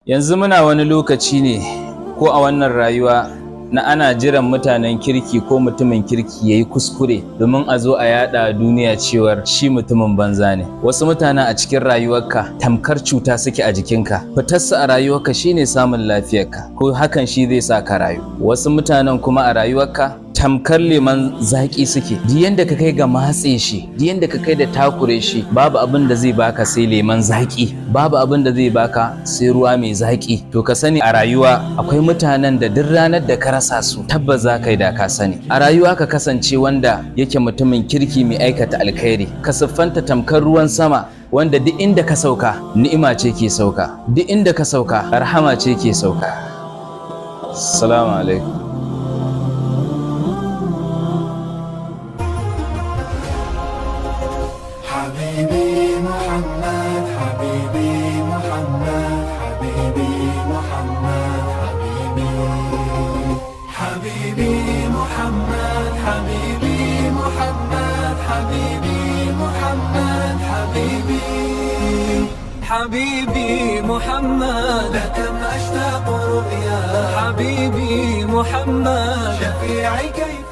Yanzu muna wani lokaci ne ko a wannan rayuwa na ana jiran mutanen kirki ko mutumin kirki ya yi kuskure domin a zo a yada duniya cewar shi mutumin banza ne. Wasu mutanen a cikin rayuwarka tamkar cuta suke a jikinka, fitarsu a rayuwarka shine samun lafiyarka ko hakan shi zai sa ka rayu. Wasu mutanen kuma a rayuwarka tamkar leman zaƙi suke, duk yanda ka kai ga matse shi, duk yanda ka kai da takure shi, babu abin da zai baka sai leman zaƙi, babu abin da zai baka sai ruwa mai zaƙi. To ka sani a rayuwa akwai mutanen da duk ranar da ka rasa su tabbas za ka yi da ka sani. A rayuwa ka kasance wanda yake mutumin kirki mai aikata alkhairi, ka siffanta tamkar ruwan sama wanda duk inda ka sauka ni'ima ce ke sauka, duk inda ka sauka rahama ce ke sauka. Assalamu alaikum. حبيبي محمد حبيبي محمد حبيبي محمد حبيبي محمد حبيبي محمد حبيبي محمد حبيبي محمد لكم أشتاق رؤيا حبيبي محمد شفيعي كيف